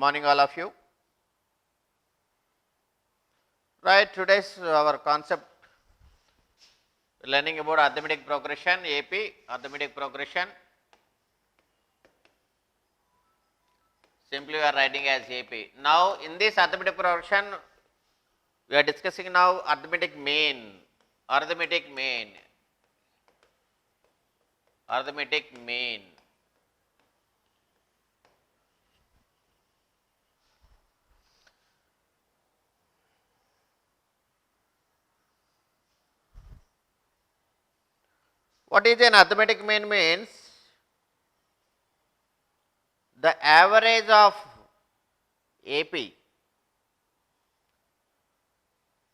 morning all of you. Right, today's our concept learning about arithmetic progression, AP, arithmetic progression. Simply we are writing as AP. Now, in this arithmetic progression, we are discussing now arithmetic mean, arithmetic mean, arithmetic mean. What is an arithmetic mean means? The average of AP,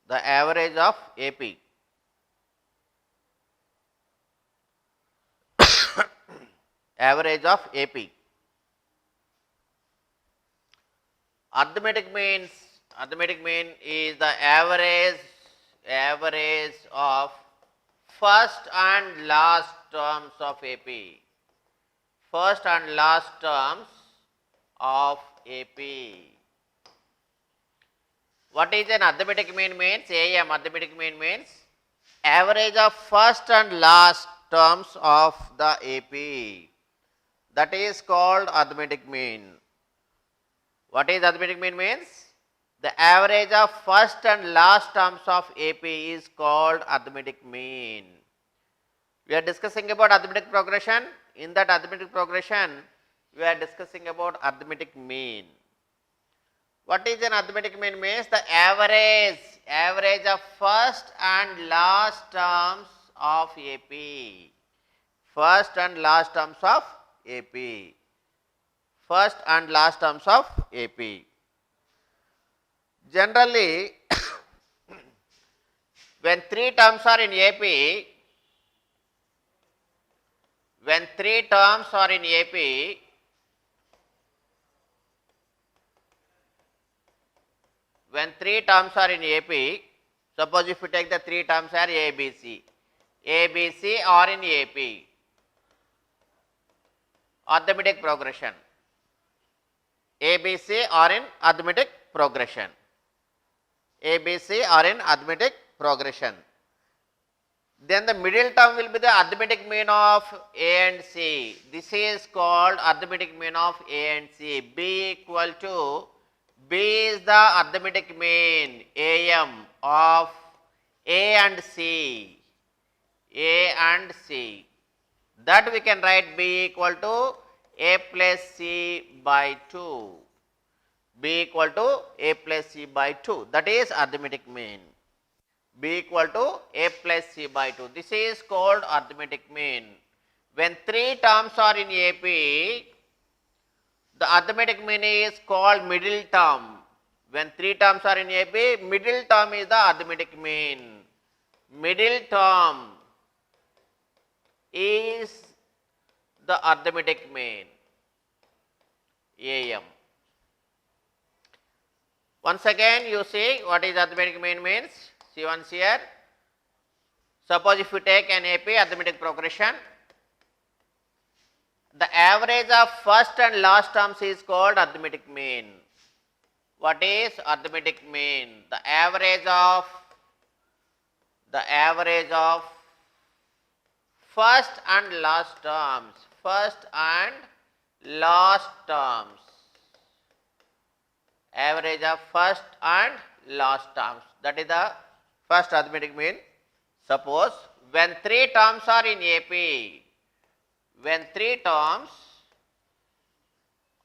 the average of AP, average of AP. Arithmetic mean is the average of first and last terms of AP. First and last terms of AP. What is an arithmetic mean means? AM arithmetic mean means average of first and last terms of the AP. That is called arithmetic mean. What is arithmetic mean means? The average of first and last terms of AP is called arithmetic mean. We are discussing about arithmetic progression. In that arithmetic progression, we are discussing about arithmetic mean. What is an arithmetic mean means? The average of first and last terms of AP. First and last terms of AP. First and last terms of AP. Generally, when three terms are in AP, when three terms are in AP, suppose if you take the three terms are ABC are in AP, arithmetic progression. ABC are in arithmetic progression. ABC are in arithmetic progression. Then the middle term will be the arithmetic mean of A and C. This is called arithmetic mean of A and C. B is the arithmetic mean AM of A and C. A and C. That we can write B equal to A plus C by 2. B equal to A plus C by 2. That is arithmetic mean. B equal to A plus C by 2. This is called arithmetic mean. When three terms are in AP, the arithmetic mean is called middle term. When three terms are in AP, middle term is the arithmetic mean. Middle term is the arithmetic mean, AM. Once again, you see what is arithmetic mean means. See once here. Suppose if you take an AP arithmetic progression, the average of first and last terms is called arithmetic mean. What is arithmetic mean? The average of first and last terms. First and last terms. Average of first and last terms. That is the first arithmetic mean. Suppose when three terms are in AP, when three terms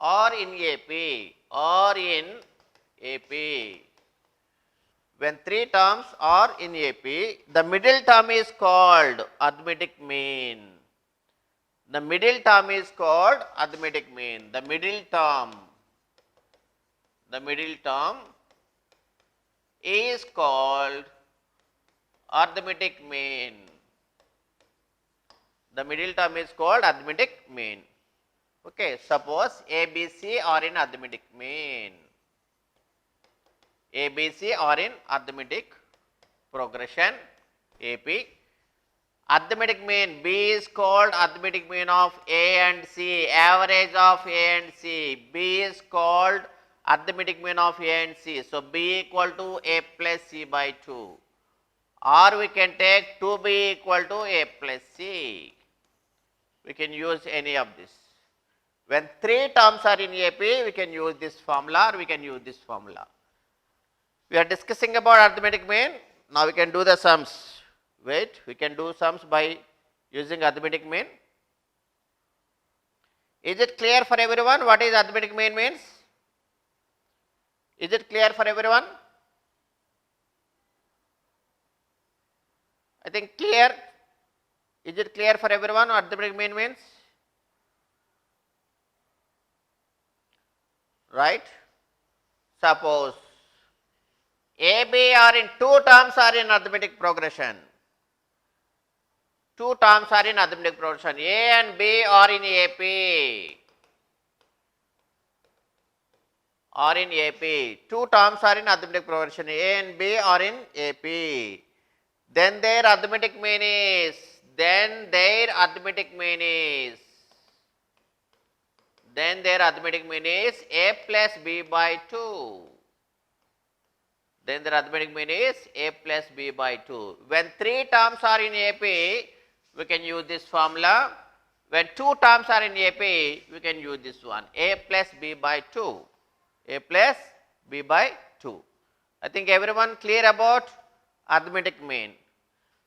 are in AP, when three terms are in AP, the middle term is called arithmetic mean. The middle term is called arithmetic mean. The middle term is called arithmetic mean. The middle term is called arithmetic mean. Okay, suppose ABC are in arithmetic mean. ABC are in arithmetic progression AP. Arithmetic mean B is called arithmetic mean of A and C. Average of A and C. B is called arithmetic mean of A and C. So, B equal to A plus C by 2, or we can take 2B equal to A plus C. We can use any of this. When 3 terms are in AP, we can use this formula or we can use this formula. We are discussing about arithmetic mean. Now we can do the sums. Wait, we can do sums by using arithmetic mean. Is it clear for everyone what is arithmetic mean means? Is it clear for everyone? I think clear. Is it clear for everyone what arithmetic mean means? Right? Suppose A, B are in 2 terms are in arithmetic progression. 2 terms are in arithmetic progression. A and B are in AP. Are in AP. 2 terms are in arithmetic progression. A and B are in AP. Then their arithmetic mean is. Then their arithmetic mean is. Then their arithmetic mean is A plus B by 2. Then their arithmetic mean is A plus B by 2. When 3 terms are in AP, we can use this formula. When 2 terms are in AP, we can use this one, A plus B by 2. A plus B by 2. I think everyone clear about arithmetic mean.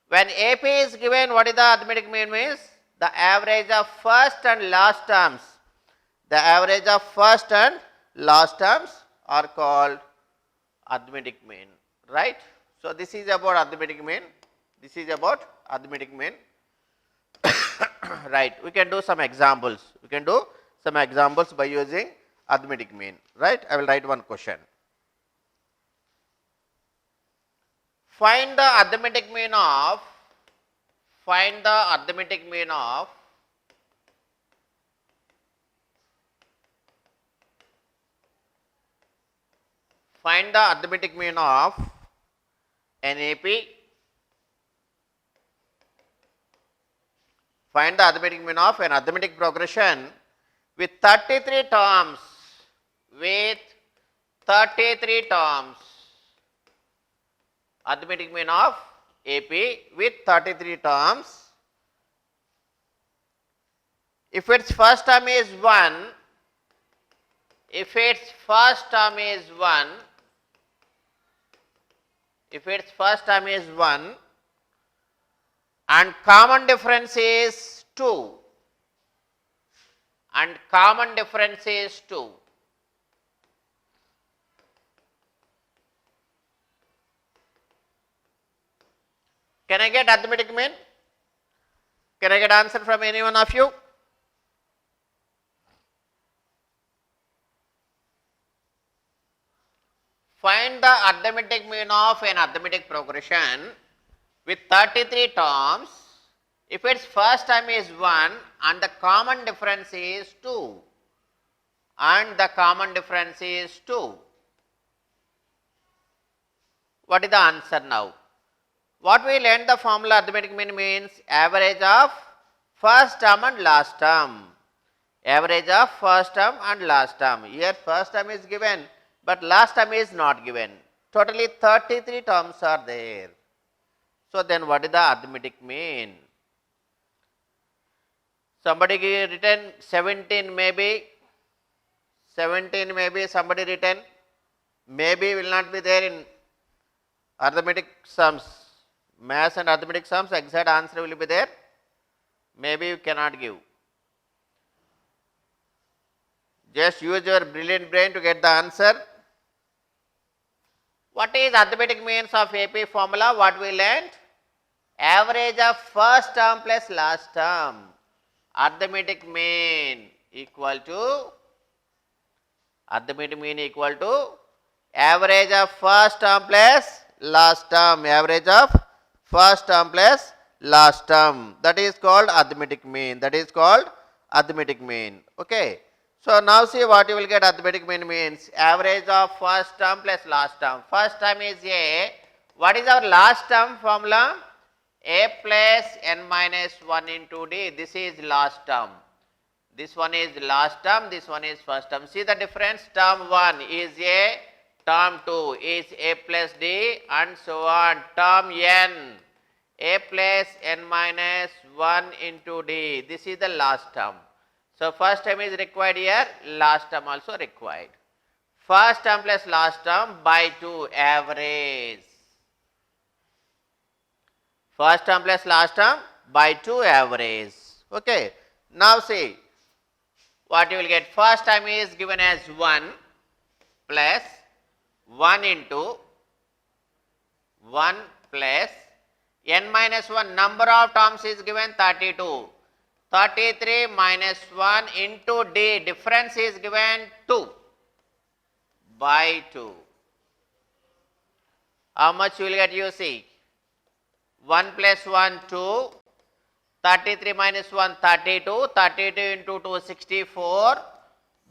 When AP is given, what is the arithmetic mean means? The average of first and last terms. The average of first and last terms are called arithmetic mean, right? So, this is about arithmetic mean. This is about arithmetic mean. Right. We can do some examples. We can do some examples by using arithmetic mean, right? I will write one question. Find the arithmetic mean of, find the arithmetic mean of find the arithmetic mean of an AP. Find the arithmetic mean of an arithmetic progression with 33 terms. With 33 terms. Arithmetic mean of AP with 33 terms. If its first term is 1, if its first term is 1, if its first term is 1 and common difference is 2, and common difference is 2, can I get arithmetic mean? Can I get answer from any one of you? Find the arithmetic mean of an arithmetic progression with 33 terms if its first term is 1 and the common difference is 2, and the common difference is 2. What is the answer now? What we learned, the formula arithmetic mean means average of first term and last term. Average of first term and last term. Here first term is given, but last term is not given. Totally 33 terms are there. So then what is the arithmetic mean? Somebody written 17 maybe. 17 maybe somebody written. Maybe will not be there in arithmetic sums. Maths and arithmetic sums, exact answer will be there. Maybe you cannot give. Just use your brilliant brain to get the answer. What is arithmetic means of AP formula? What we learned? Average of first term plus last term. Arithmetic mean equal to, arithmetic mean equal to average of first term plus last term. Average of first term plus last term. That is called arithmetic mean. That is called arithmetic mean. Okay. So now see what you will get. Arithmetic mean means average of first term plus last term. First term is A. What is our last term formula? A plus n minus 1 into D. This is last term. This one is last term, this one is first term. See the difference? Term 1 is A, term 2 is A plus D and so on. Term n, A plus n minus 1 into D. This is the last term. So, first term is required here, last term also required. First term plus last term by 2 average. First term plus last term by 2 average. Okay. Now see, what you will get? First term is given as 1 plus 1 into 1 plus n minus 1. Number of terms is given 32. 33 minus 1 into D. Difference is given 2 by 2. How much you will get? You see. 1 plus 1, 2. 33 minus 1, 32. 32 into 2, 64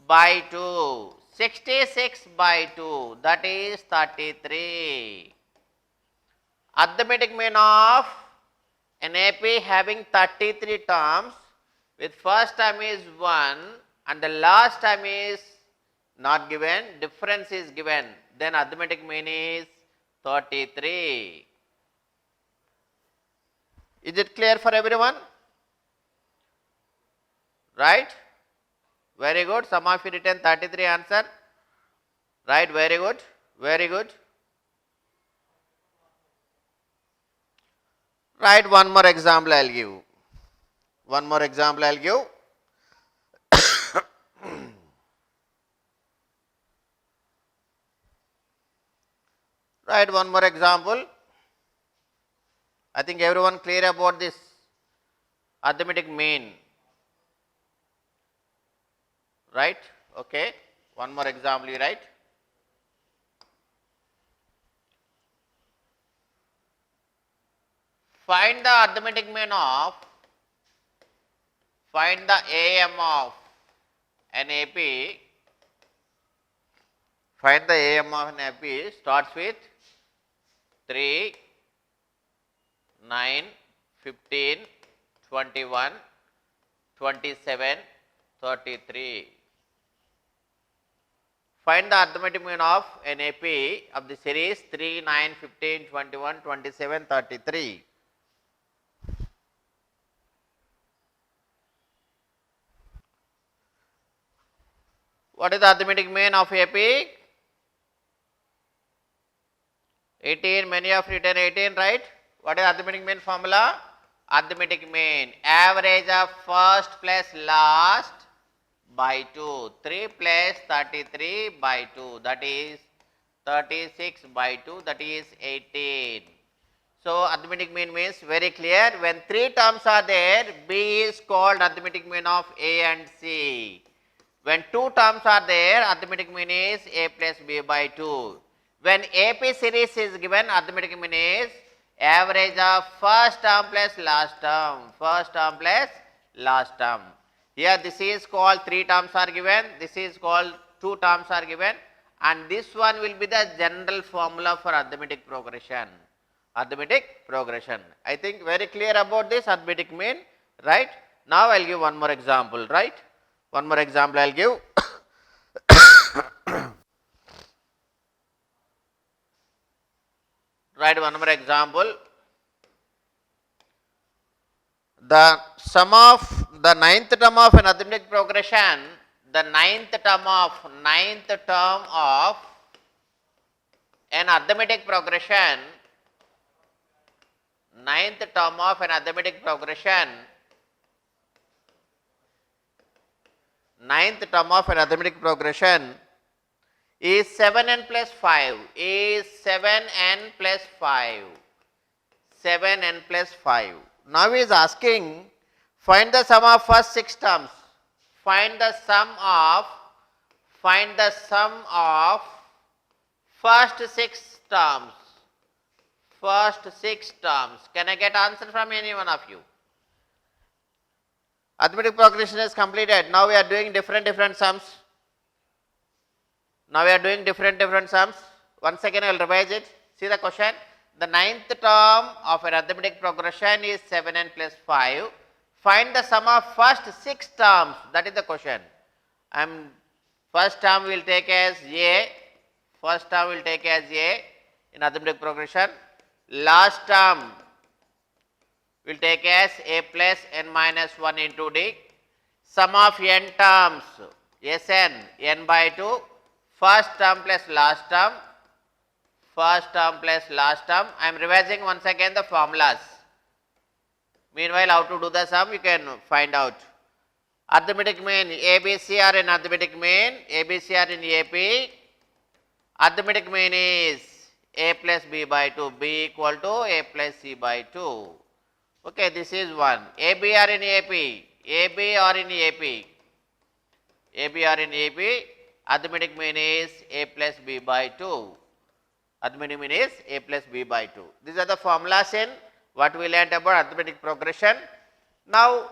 by 2. 66 by 2. That is 33. Arithmetic mean of an AP having 33 terms with first term is 1 and the last term is not given, difference is given, then arithmetic mean is 33. Is it clear for everyone? Right? Very good. Some of you written 33 answer. Right? Very good. Very good. Right, one more example I will give. One more example I will give. Right, one more example. I think everyone clear about this arithmetic mean. Right? Okay. One more example you write. Find the arithmetic mean of, find the AM of an AP, find the AM of an AP starts with 3, 9, 15, 21, 27, 33. Find the arithmetic mean of an AP of the series 3, 9, 15, 21, 27, 33. What is the arithmetic mean of AP? 18, many of written 18, right? What is arithmetic mean formula? Arithmetic mean, average of first plus last by 2. 3 plus 33 by 2, that is 36 by 2, that is 18. So, arithmetic mean means very clear, when 3 terms are there, B is called arithmetic mean of A and C. When 2 terms are there, arithmetic mean is A plus B by 2. When AP series is given, arithmetic mean is average of first term plus last term, first term plus last term. Here this is called 3 terms are given, this is called 2 terms are given, and this one will be the general formula for arithmetic progression. Arithmetic progression. I think very clear about this arithmetic mean, right? Now I will give one more example, right? One more example I will give. Write one more example. The sum of the ninth term of an arithmetic progression, the ninth term of an arithmetic progression, ninth term of an arithmetic progression, ninth term of an arithmetic progression is 7n plus 5, is 7n plus 5, 7n plus 5. Now he is asking, find the sum of first 6 terms, find the sum of first 6 terms, first 6 terms. Can I get answer from any one of you? Arithmetic progression is completed. Now we are doing different sums. Now we are doing different sums. Once again I will revise it. See the question. The ninth term of an arithmetic progression is 7n plus 5. Find the sum of first 6 terms. That is the question. First term will take as A. First term will take as A in arithmetic progression. Last term will take as A plus n minus 1 into D. Sum of n terms, Sn, n by 2. First term plus last term. First term plus last term. I am revising once again the formulas. Meanwhile, how to do the sum you can find out. Arithmetic mean, ABC are in arithmetic mean, ABC are in AP. Arithmetic mean is A plus B by 2, B equal to A plus C by 2. Okay, this is one. AB are in AP, AB are in AP. AB are in AP, arithmetic mean is A plus B by 2. Arithmetic mean is A plus B by 2. These are the formulas in what we learnt about arithmetic progression. Now,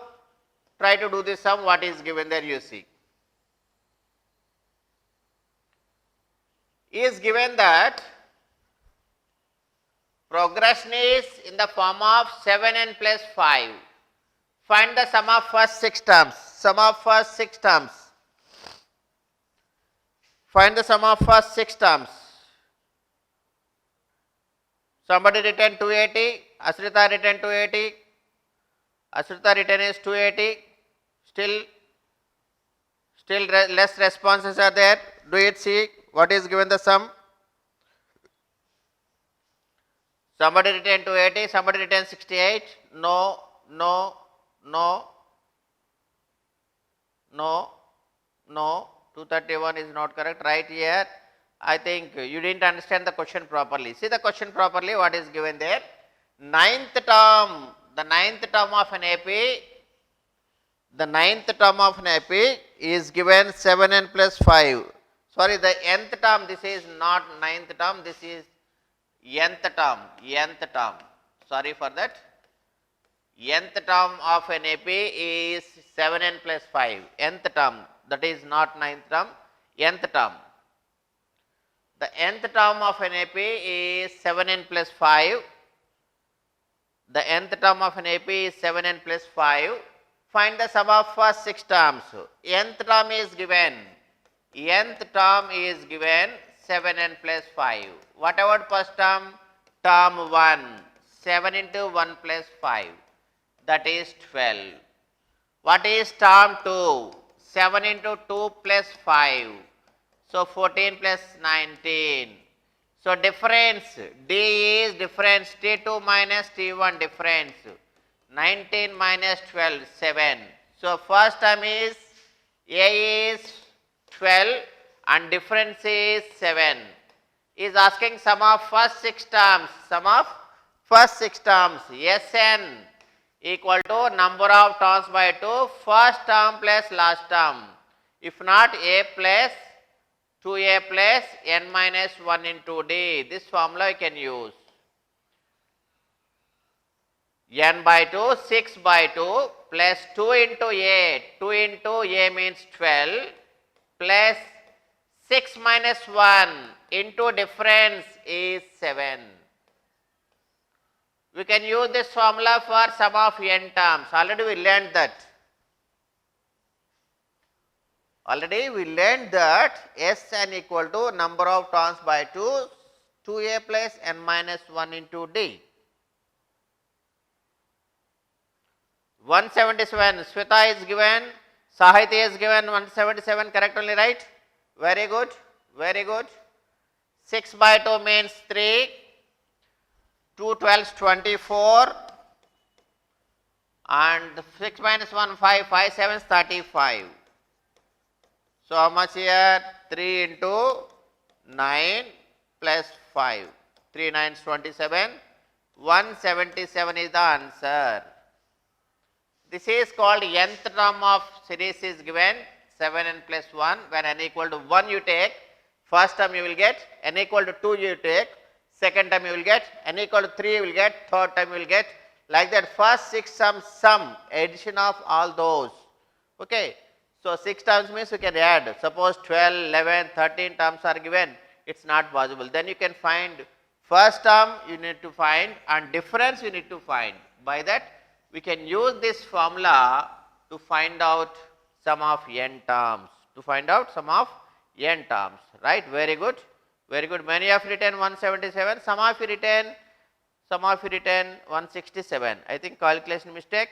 try to do this sum, what is given there you see. Is given that progression is in the form of 7n plus 5. Find the sum of first 6 terms. Sum of first 6 terms. Find the sum of first 6 terms. Somebody written 280, Asrita written 280, Asrita written is 280, still less responses are there. Do it, see what is given the sum. Somebody written 280, somebody written 68, no, 231 is not correct, right here. I think you didn't understand the question properly. See the question properly, what is given there. Ninth term, the ninth term of an AP, the ninth term of an AP is given 7n plus 5. Sorry, the nth term, this is not ninth term, this is nth term. Sorry for that. Nth term of an AP is 7n plus 5. Nth term, that is not ninth term, nth term. The nth term of an AP is 7n plus 5. The nth term of an AP is 7n plus 5. Find the sum of first 6 terms. Nth term is given. Nth term is given 7n plus 5. What about first term? Term 1. 7 into 1 plus 5. That is 12. What is term 2? 7 into 2 plus 5. So 14 plus 19. So difference, D is difference, T2 minus T1 difference. 19 minus 12, 7. So first term is, A is 12 and difference is 7. Is asking sum of first 6 terms. Sum of first 6 terms. Sn equal to number of terms by 2, first term plus last term. If not, A plus 2a plus n minus 1 into d. This formula you can use. N by 2, 6 by 2 plus 2 into a. 2 into a means 12 plus 6 minus 1 into difference is 7. We can use this formula for sum of n terms. Already we learned that. Already we learned that Sn equal to number of terms by 2, 2a plus n minus 1 into d. 177, Sweta is given, Sahitya is given 177, correct only, right? Very good, very good. 6 by 2 means 3, 2 12s 24 and 6 minus 1 5, 5 7s 35. So how much here? 3 into 9 plus 5. 3 9s 27. 177 is the answer. This is called nth term of series is given 7n plus 1. When n equal to 1 you take, first term you will get, n equal to 2 you take, second term you will get, n equal to 3 you will get, third term you will get. Like that first 6 sum, addition of all those. Okay. So 6 terms means you can add. Suppose 12, 11, 13 terms are given, it is not possible. Then you can find first term you need to find and difference you need to find. By that we can use this formula to find out sum of n terms, right? Very good, very good. Many have written 177, some of you written 167. I think calculation mistake.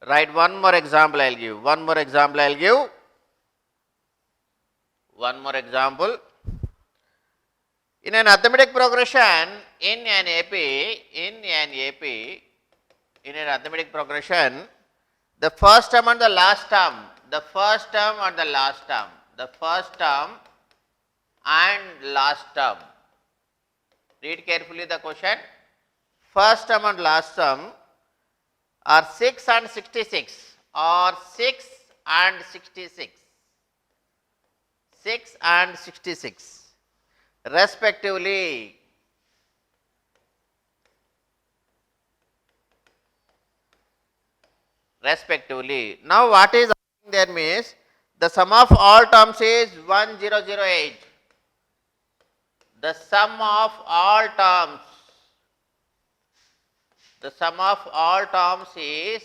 Right, one more example I will give, one more example. In an arithmetic progression, in an arithmetic progression, the first term and the last term, read carefully the question. First term and last term are 6 and 66, or 6 and 66, respectively. Now what is asking there means the sum of all terms is 1008. The sum of all terms is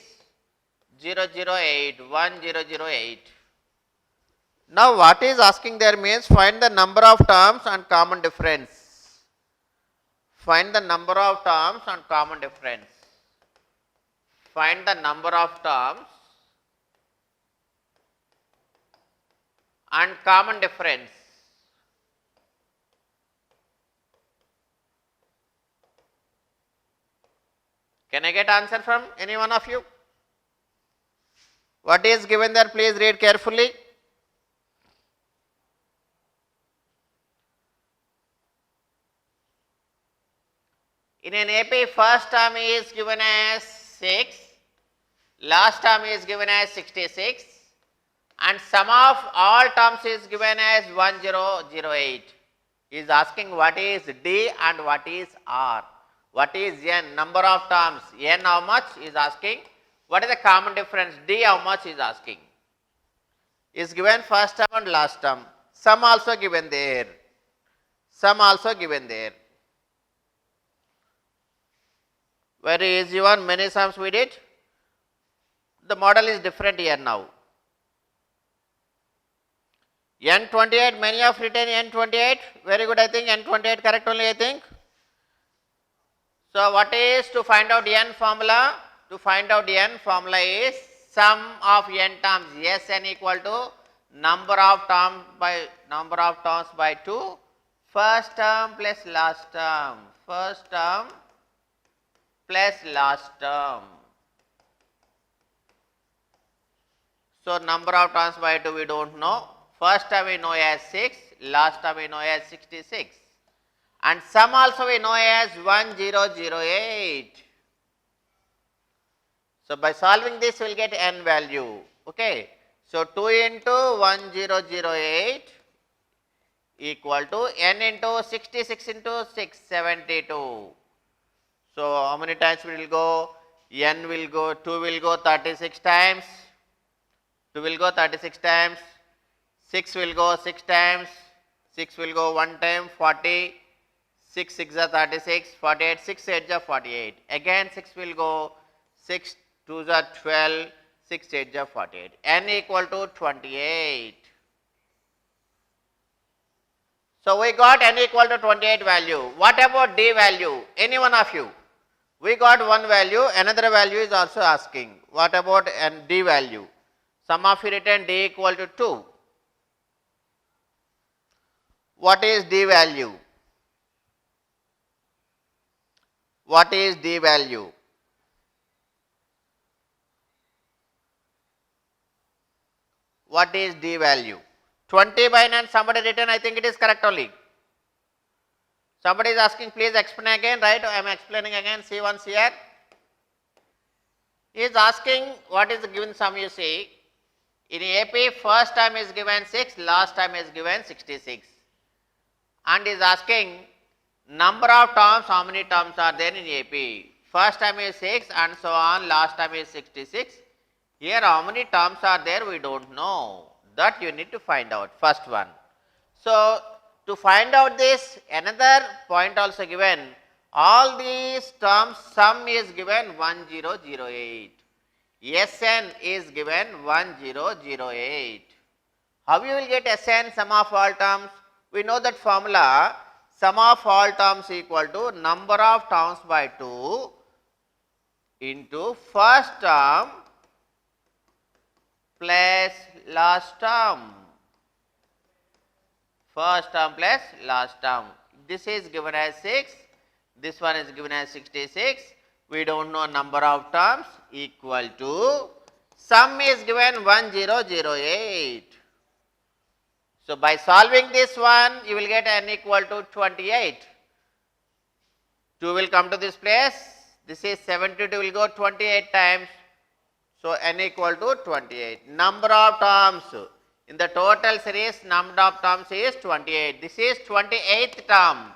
1008. Now what is asking there means find the number of terms and common difference. Find the number of terms and common difference. Can I get answer from any one of you? What is given there? Please read carefully. In an AP, first term is given as 6, last term is given as 66, and sum of all terms is given as 1008. He is asking what is D and what is R. What is N? Number of terms. N how much is asking. What is the common difference? D how much is asking. Is given first term and last term. Sum also given there. Very easy one. Many sums we did. The model is different here now. N28, many have written N28. Very good, I think N28 correct only, I think. So what is to find out N formula? To find out N formula is sum of N terms, Sn equal to number of terms by 2, first term plus last term. So number of terms by 2 we don't know. First term we know as 6, last term we know as 66. And sum also we know as 1008. So by solving this we will get n value. Okay. So 2 into 1008 equal to n into 66 into 672. So how many times we will go? N will go, 2 will go 36 times. 6 will go 6 times. 6 will go 1 time, 40. 6 6 are 36, 48, 6 8 are 48. Again 6 will go, 6 2 are 12, 6 8 are 48. N equal to 28. So we got n equal to 28 value. What about D value? Any one of you? We got one value, another value is also asking. What about D value? Some of you written D equal to 2. What is D value? What is D value? What is D value? 20 by 9 somebody written, I think it is correct only. Somebody is asking, please explain again, right? I am explaining again, see once here. He is asking what is the given sum you see. In AP, first term is given 6, last term is given 66. And is asking number of terms, how many terms are there in AP. First term is 6 and so on, last term is 66. Here how many terms are there we don't know. That you need to find out, first one. So to find out this, another point also given, All these terms sum is given 1008. Sn is given 1008. How you will get Sn, sum of all terms? We know that formula, sum of all terms equal to number of terms by 2 into first term plus last term. First term plus last term. This is given as 6. This one is given as 66. We don't know number of terms equal to sum is given 1008. So by solving this one, you will get n equal to 28. 2 will come to this place. This is 72 will go 28 times. So n equal to 28. Number of terms in the total series, number of terms is 28. This is 28th term.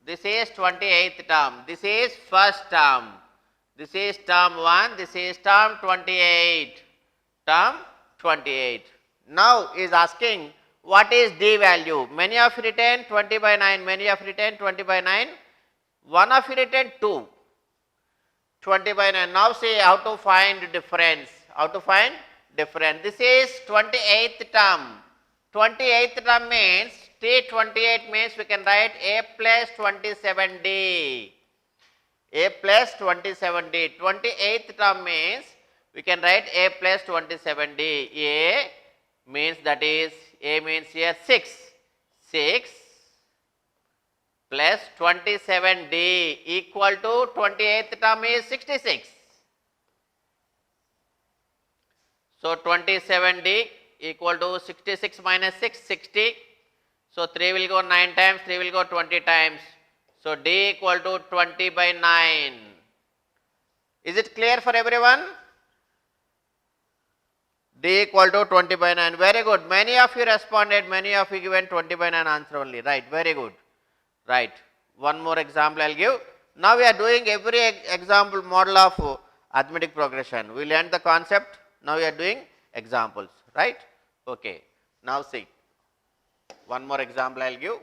This is 28th term. This is first term. This is term 1. This is term 28. Term 28. Now is asking what is D value. Many of you written 20 by 9. Many of you written 20 by 9. One of you written 2. 20 by 9. Now say how to find difference. How to find difference. This is 28th term. 28th term means T28 means we can write A plus 27D. A plus 27D. 28th term means we can write A plus 27D. A means that is, A means here 6. 6 plus 27D equal to 28th term is 66. So 27D equal to 66 minus 6, 60. So 3 will go 9 times, 3 will go 20 times. So D equal to 20 by 9. Is it clear for everyone? D equal to 20 by 9. Very good. Many of you responded, many of you given 20 by 9 answer only. Right, very good. Right. One more example I will give. Now we are doing every example model of arithmetic progression. We learned the concept. Now we are doing examples. Right. Okay. Now see. One more example I will give.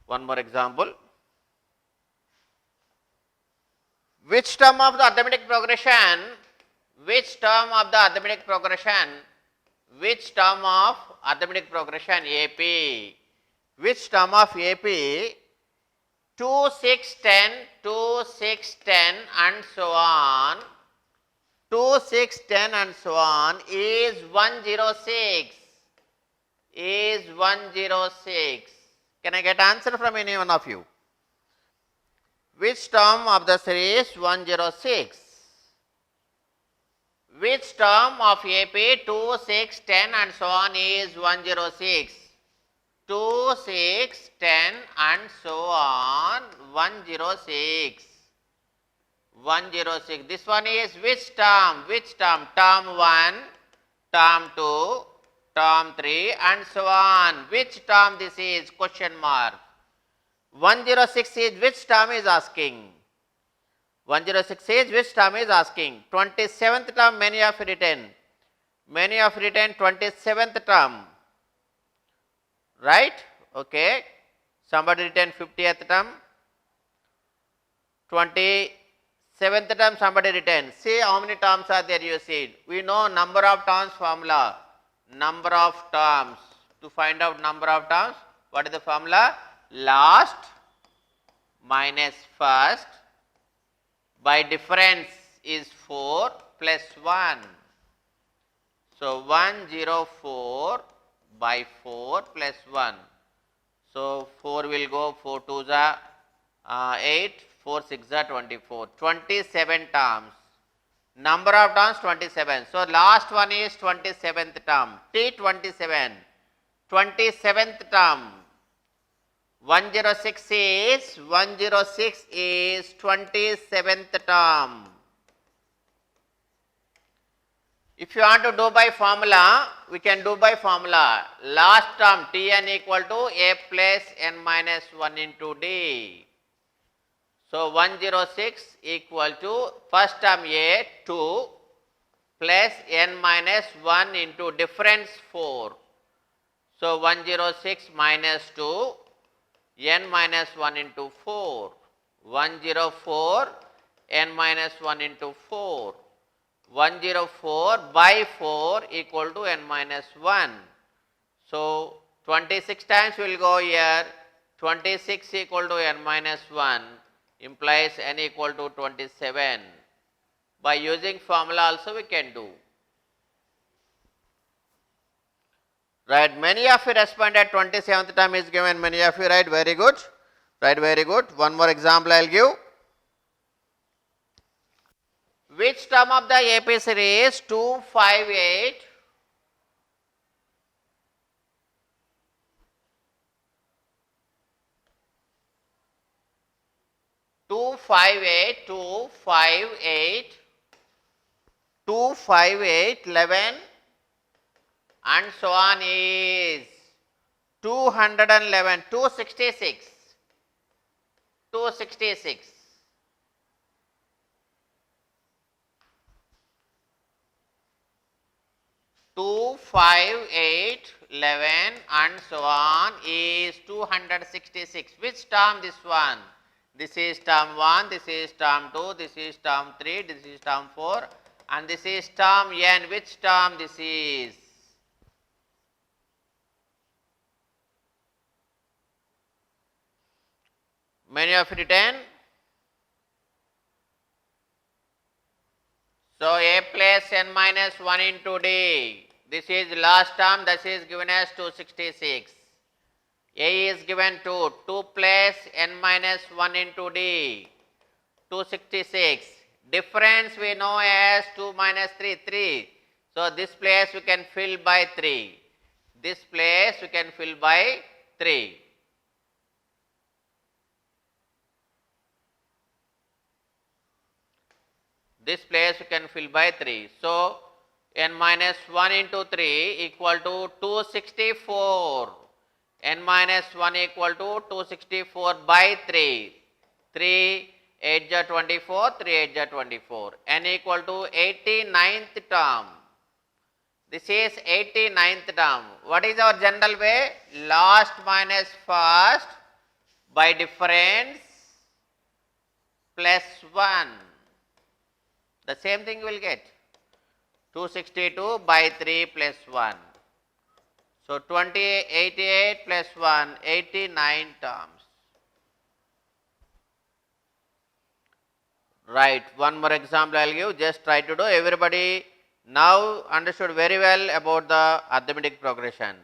One more example. Which term of the arithmetic progression? Which term of the arithmetic progression? Which term of arithmetic progression AP? Which term of AP? 2, 6, 10, 2, 6, 10 and so on. 2, 6, 10 and so on is 106. Is 106. Can I get answer from any one of you? Which term of the series 106? Which term of AP 2, 6, 10 and so on is 106? 2, 6, 10 and so on 106. 106. This one is which term? Which term? Term 1, term 2, term 3 and so on. Which term this is? Question mark. 106 is which term is asking? 106 is which term is asking? 27th term many of you written. Many of you written 27th term. Right? Okay. Somebody written 50th term. 27th term somebody written. See how many terms are there you see. We know number of terms formula. Number of terms. To find out number of terms, what is the formula? Last minus first by difference is 4 plus 1. So 104 by 4 plus 1. So 4 will go, 4 2s are 8, 4 6s are 24. 27 terms. Number of terms 27. So last one is 27th term. T27. 27th term. 106 is 27th term. If you want to do by formula, we can do by formula. Last term Tn equal to A plus n minus 1 into D. So 106 equal to first term A 2 plus n minus 1 into difference 4. So 106 minus 2 n minus 1 into 4. 104 n minus 1 into 4. 104 by 4 equal to n minus 1. So 26 times will go here. 26 equal to n minus 1 implies n equal to 27. By using formula also we can do. Right, many of you responded 27th term is given, many of you write very good. Right, very good. One more example I will give. Which term of the AP series 258 11 and so on is 211, 266, 266. 258, 11 and so on is 266. Which term this one? This is term 1, this is term 2, this is term 3, this is term 4 and this is term n. Which term this is? Many of you written. So a plus n minus 1 into d. This is last term, this is given as 266. A is given to 2 plus n minus 1 into d, 266. Difference we know as 2 minus 3, 3. So this place we can fill by 3. This place we can fill by 3. This place you can fill by 3. So n minus 1 into 3 equal to 264. N minus 1 equal to 264 by 3. 3 8 ja 24, 3 8 ja 24. N equal to 89th term. This is 89th term. What is our general way? Last minus first by difference plus 1. The same thing you will get. 262 by 3 plus 1. So 88 plus 1, 89 terms. Right, one more example I will give, just try to do. Everybody now understood very well about the arithmetic progression.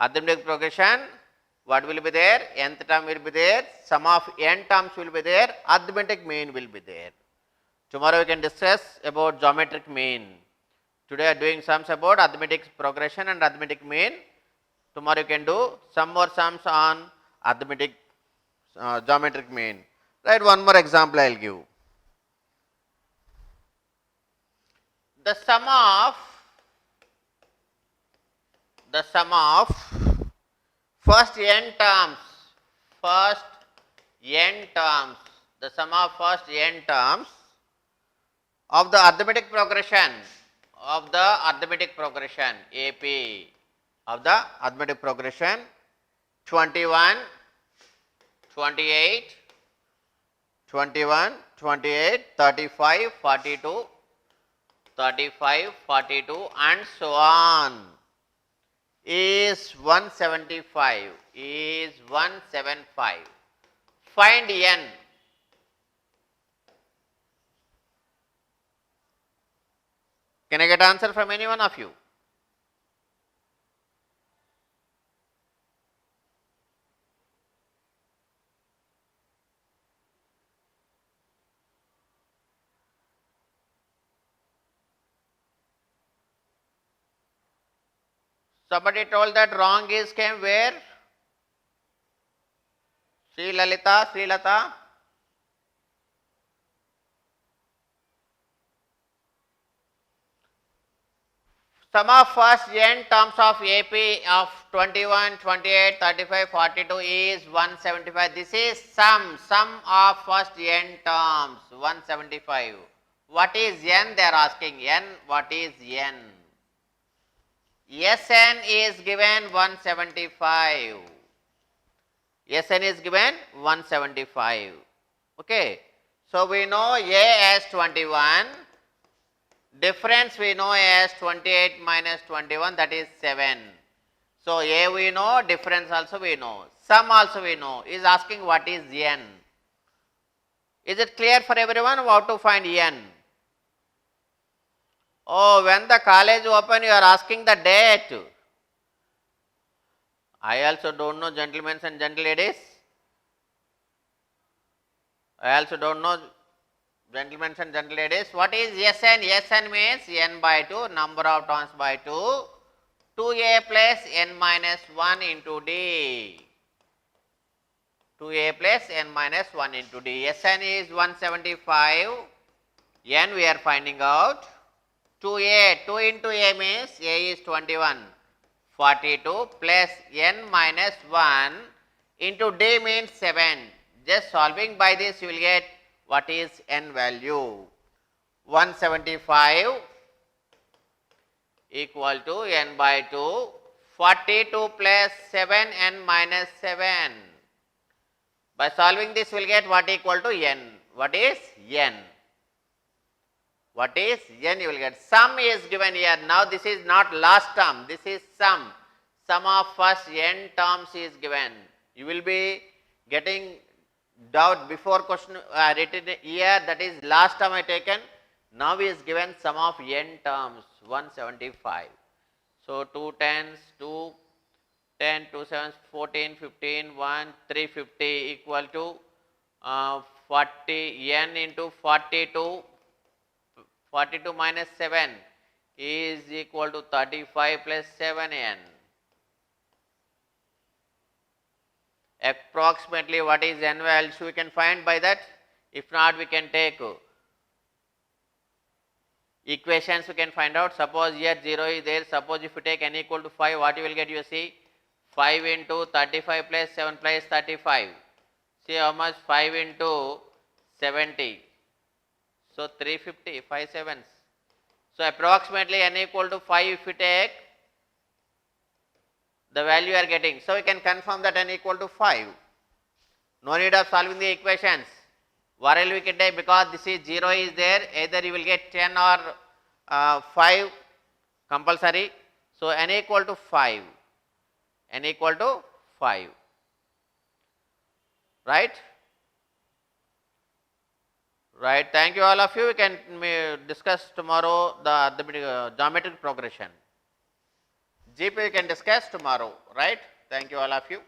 Arithmetic progression, what will be there? Nth term will be there, sum of n terms will be there, arithmetic mean will be there. Tomorrow we can discuss about geometric mean. Today I am doing sums about arithmetic progression and arithmetic mean. Tomorrow you can do some more sums on arithmetic geometric mean. Right, one more example I will give. The sum of first n terms, the sum of first n terms of the arithmetic progression, AP, of the arithmetic progression 21, 28, 21, 28, 35, 42, 35, 42 and so on is 175, is 175. Find n. Can I get answer from any one of you? Somebody told that wrong is came where? Sri Lalita, Sri Lata. Sum of first n terms of AP of 21, 28, 35, 42 is 175. This is sum of first n terms, 175. What is n? They are asking n, what is n? Sn is given 175. Sn is given 175. Okay. So we know A as 21, difference we know as 28 minus 21, that is 7. So A we know, difference also we know, sum also we know. Is asking what is n. Is it clear for everyone how to find n? Oh, when the college open, you are asking the date. I also don't know, gentlemen and gentle ladies. I also don't know, gentlemen and gentle ladies. What is Sn? Sn means n by 2, number of terms by 2, 2a plus n minus 1 into d. 2a plus n minus 1 into d. Sn is 175, n we are finding out. 2a, 2 into a means a is 21, 42 plus n minus 1 into d means 7. Just solving by this you will get what is n value. 175 equal to n by 2, 42 plus 7 n minus 7. By solving this we will get what equal to n. What is n? What is n? You will get sum is given here. Now this is not last term, this is sum. Sum of first n terms is given. You will be getting doubt before question written here, that is last term I taken. Now is given sum of n terms 175. So 2 tens, 2 10, 2 sevens, 14, 15, 1, 350 equal to 40 n into 42. 42 minus 7 is equal to 35 plus 7n. Approximately what is n value we can find by that. If not, we can take equations, we can find out. Suppose here 0 is there. Suppose if you take n equal to 5, what you will get? You see 5 into 35 plus 7 plus 35. See how much? 5 into 70. So 350, 5 sevens. So approximately n equal to 5 if you take, the value you are getting. So we can confirm that n equal to 5. No need of solving the equations. Whatever we can take, because this is 0 is there, either you will get 10 or 5 compulsory. So n equal to 5. N equal to 5. Right? Right. Thank you all of you. We can discuss tomorrow the geometric progression. GP we can discuss tomorrow. Right? Thank you all of you.